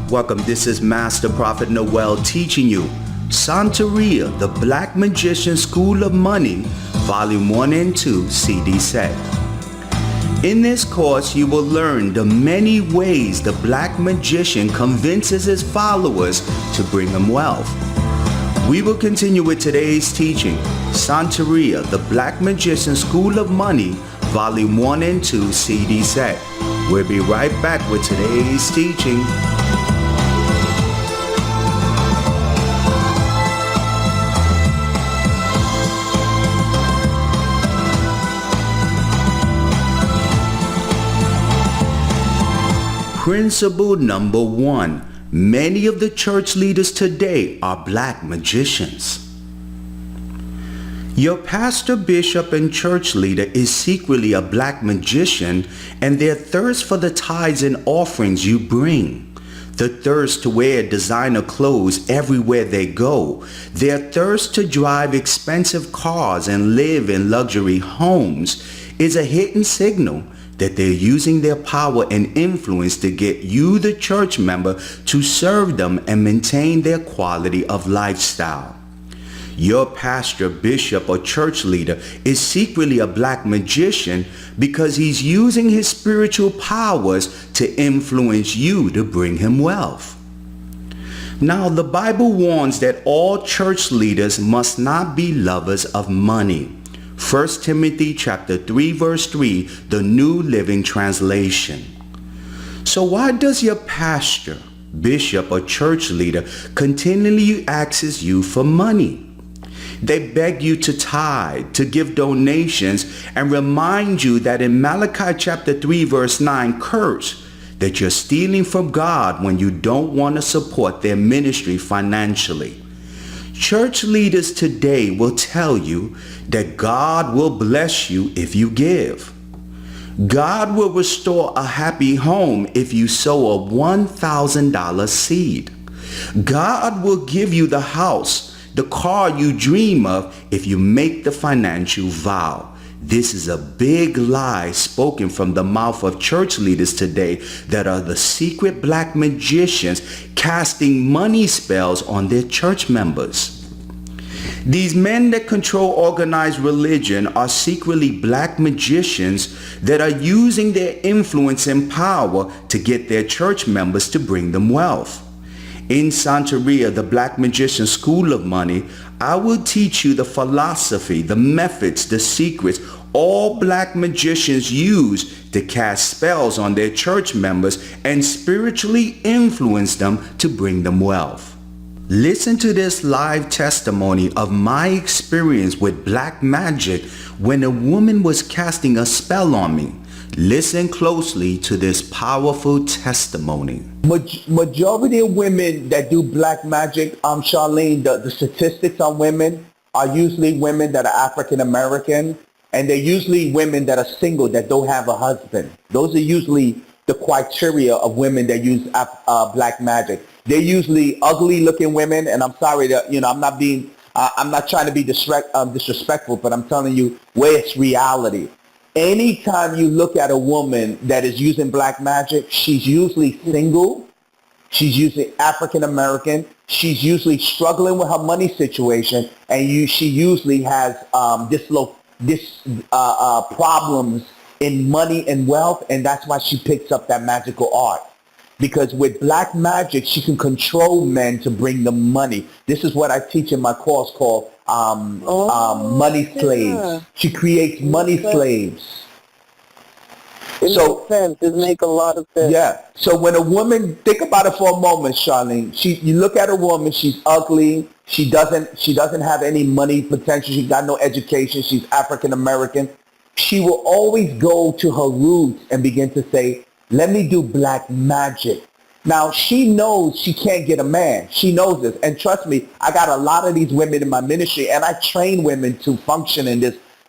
Welcome, this is Master Prophet Noel teaching you Santeria, the Black Magician School of Money, Volume 1 and 2 CD set. In this course, you will learn the many ways the Black Magician convinces his followers to bring him wealth. We will continue with today's teaching, Santeria, the Black Magician School of Money, Volume 1 and 2 CD set. We'll be right back with today's teaching. Principle number 1. Many of the church leaders today are black magicians. Your pastor, bishop, and church leader is secretly a black magician, and their thirst for the tithes and offerings you bring, the thirst to wear designer clothes everywhere they go, their thirst to drive expensive cars and live in luxury homes is a hidden signal that they're using their power and influence to get you, the church member, to serve them and maintain their quality of lifestyle. Your pastor, bishop, or church leader is secretly a black magician because he's using his spiritual powers to influence you to bring him wealth. Now, the Bible warns that all church leaders must not be lovers of money. 1 Timothy chapter 3 verse 3, the New Living Translation. So why does your pastor, bishop, or church leader continually asks you for money? They beg you to tithe, to give donations, and remind you that in Malachi chapter 3 verse 9 curse that you're stealing from God when you don't want to support their ministry financially. Church leaders today will tell you that God will bless you if you give. God will restore a happy home if you sow a $1,000 seed. God will give you the house, the car you dream of if you make the financial vow. This is a big lie spoken from the mouth of church leaders today that are the secret black magicians casting money spells on their church members. These men that control organized religion are secretly black magicians that are using their influence and power to get their church members to bring them wealth. In Santeria, the Black Magician School of Money, I will teach you the philosophy, the methods, the secrets all black magicians use to cast spells on their church members and spiritually influence them to bring them wealth. Listen to this live testimony of my experience with black magic when a woman was casting a spell on me. Listen closely to this powerful testimony. Majority of women that do black magic, Charlene, the statistics on women are usually women that are African American, and they're usually women that are single that don't have a husband. Those are usually the criteria of women that use black magic. They're usually ugly looking women, and I'm sorry that, I'm not trying to be disrespectful, but I'm telling you where it's reality. Anytime you look at a woman that is using black magic, she's usually single, she's usually African American, she's usually struggling with her money situation, and she usually has problems in money and wealth, and that's why she picks up that magical art. Because with black magic, she can control men to bring them money. This is what I teach in my course called Money Slaves. She creates money slaves. It makes sense. It makes a lot of sense. Yeah. So when a woman, think about it for a moment, Charlene. You look at a woman, she's ugly. She doesn't have any money potential. She's got no education. She's African American. She will always go to her roots and begin to say, let me do black magic. Now, she knows she can't get a man. She knows this. And trust me, I got a lot of these women in my ministry, and I train women to function in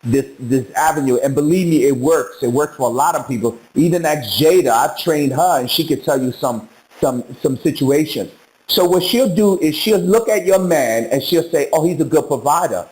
this avenue. And believe me, it works. It works for a lot of people. Even at Jada, I've trained her, and she could tell you some situations. So what she'll do is she'll look at your man, and she'll say, oh, he's a good provider.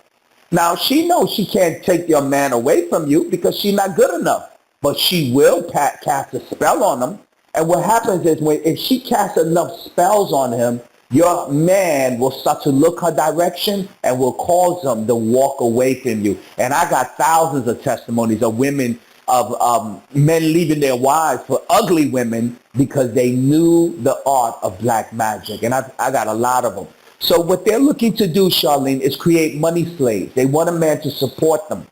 Now, she knows she can't take your man away from you because she's not good enough. But she will cast a spell on him. And what happens is if she casts enough spells on him, your man will start to look her direction and will cause him to walk away from you. And I got thousands of testimonies of women, of men leaving their wives for ugly women because they knew the art of black magic. And I got a lot of them. So what they're looking to do, Charlene, is create money slaves. They want a man to support them.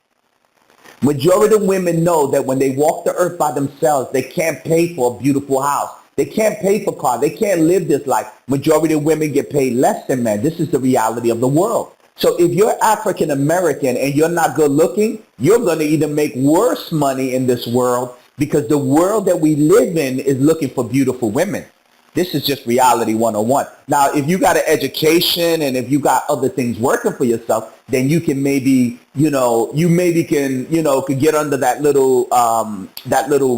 Majority of women know that when they walk the earth by themselves, they can't pay for a beautiful house. They can't pay for cars. They can't live this life. Majority of women get paid less than men. This is the reality of the world. So if you're African American and you're not good looking, you're going to either make worse money in this world because the world that we live in is looking for beautiful women. This is just reality 101. Now, if you got an education and if you got other things working for yourself, then you can maybe, could get under that little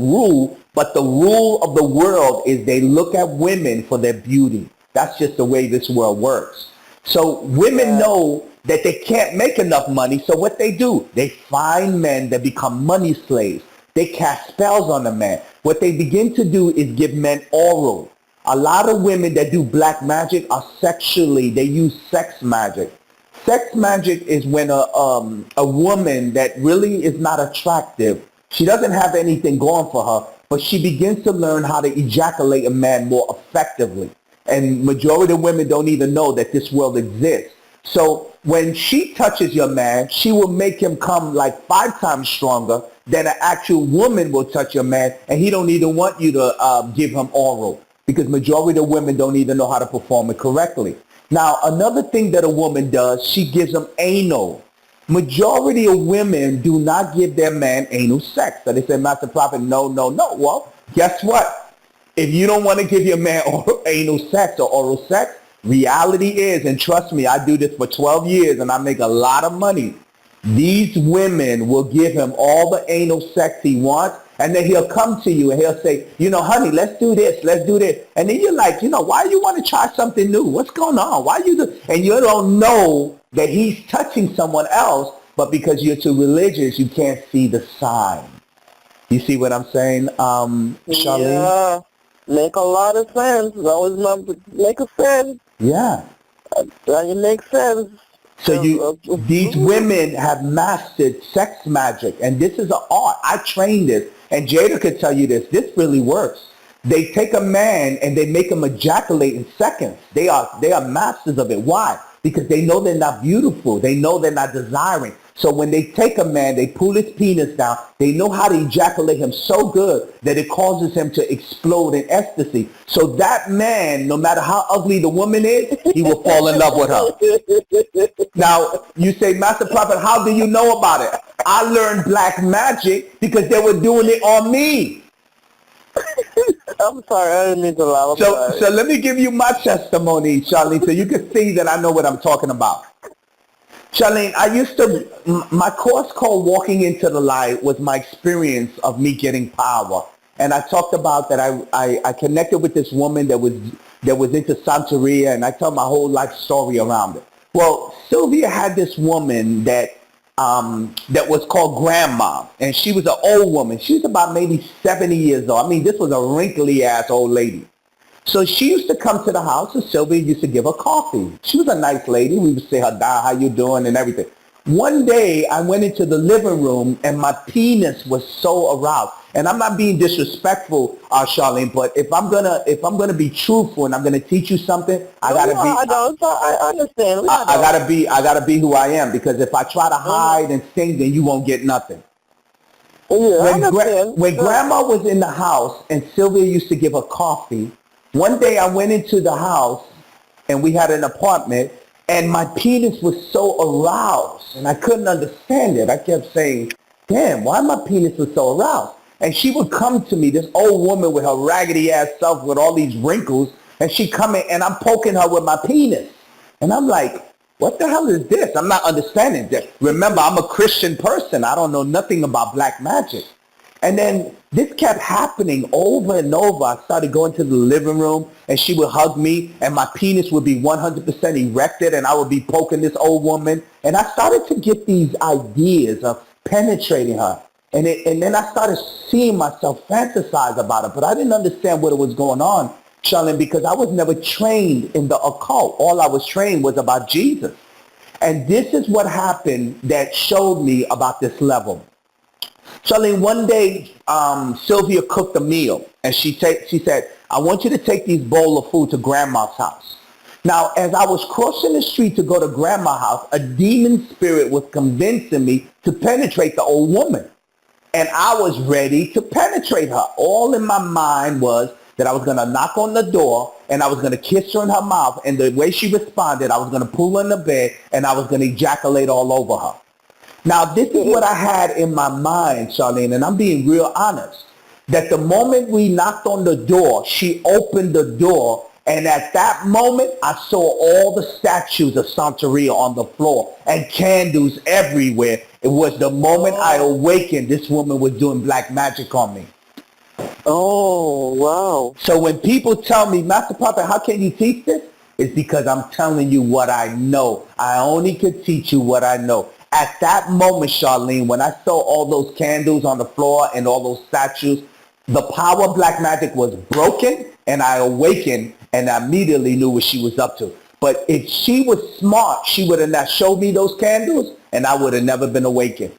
rule. But the rule of the world is they look at women for their beauty. That's just the way this world works. So women know that they can't make enough money. So what they do, they find men that become money slaves. They cast spells on the man. What they begin to do is give men oral. A lot of women that do black magic are they use sex magic. Sex magic is when a woman that really is not attractive, she doesn't have anything going for her, but she begins to learn how to ejaculate a man more effectively. And majority of women don't even know that this world exists. So when she touches your man, she will make him come like 5 times stronger than an actual woman will touch your man, and he don't even want you to give him oral. Because majority of women don't even know how to perform it correctly. Now, another thing that a woman does, she gives them anal. Majority of women do not give their man anal sex. So they say, Master Prophet, no. Well, guess what? If you don't want to give your man anal sex or oral sex, reality is, and trust me, I do this for 12 years and I make a lot of money. These women will give him all the anal sex he wants. And then he'll come to you and he'll say, honey, let's do this. And then you're like, why you want to try something new? What's going on? Why you do? And you don't know that he's touching someone else, but because you're too religious, you can't see the sign. You see what I'm saying, Charlene? Yeah, make a lot of sense. That was make a sense. Yeah. It makes sense. So these women have mastered sex magic, and this is an art. I trained this, and Jada could tell you this. This really works. They take a man and they make him ejaculate in seconds. They are masters of it. Why? Because they know they're not beautiful. They know they're not desiring. So when they take a man, they pull his penis down. They know how to ejaculate him so good that it causes him to explode in ecstasy. So that man, no matter how ugly the woman is, he will fall in love with her. Now, you say, Master Prophet, how do you know about it? I learned black magic because they were doing it on me. I'm sorry, I didn't mean to laugh. So let me give you my testimony, Charlene, so you can see that I know what I'm talking about. Charlene, my course called Walking into the Light was my experience of me getting power. And I talked about that I connected with this woman that was into Santeria, and I tell my whole life story around it. Well, Sylvia had this woman that was called Grandma, and she was an old woman. She was about maybe 70 years old. I mean, this was a wrinkly-ass old lady. So she used to come to the house, and Sylvia used to give her coffee. She was a nice lady. We would say, how you doing, and everything. One day, I went into the living room, and my penis was so aroused. And I'm not being disrespectful, Charlene, but if I'm gonna be truthful and I'm gonna teach you something, I understand. I gotta be who I am, because if I try to hide and sing, then you won't get nothing. Yeah, when Grandma was in the house and Sylvia used to give her coffee, one day I went into the house and we had an apartment, and my penis was so aroused and I couldn't understand it. I kept saying, damn, why my penis was so aroused? And she would come to me, this old woman with her raggedy ass self with all these wrinkles, and she come in and I'm poking her with my penis. And I'm like, what the hell is this? I'm not understanding this. Remember, I'm a Christian person. I don't know nothing about black magic. And then this kept happening over and over. I started going to the living room and she would hug me and my penis would be 100% erected and I would be poking this old woman. And I started to get these ideas of penetrating her. And then I started seeing myself fantasize about it, but I didn't understand what was going on, Charlene, because I was never trained in the occult. All I was trained was about Jesus. And this is what happened that showed me about this level. Charlene, one day, Sylvia cooked a meal, and she said, I want you to take these bowl of food to Grandma's house. Now, as I was crossing the street to go to Grandma's house, a demon spirit was convincing me to penetrate the old woman. And I was ready to penetrate her. All in my mind was that I was going to knock on the door and I was going to kiss her in her mouth. And the way she responded, I was going to pull her in the bed and I was going to ejaculate all over her. Now, this is what I had in my mind, Charlene, and I'm being real honest, that the moment we knocked on the door, she opened the door. And at that moment, I saw all the statues of Santeria on the floor and candles everywhere. It was the moment I awakened, this woman was doing black magic on me. Oh, wow. So when people tell me, Master Prophet, how can you teach this? It's because I'm telling you what I know. I only can teach you what I know. At that moment, Charlene, when I saw all those candles on the floor and all those statues, the power of black magic was broken, and I awakened, and I immediately knew what she was up to. But if she was smart, she would have not showed me those candles, and I would have never been awakened.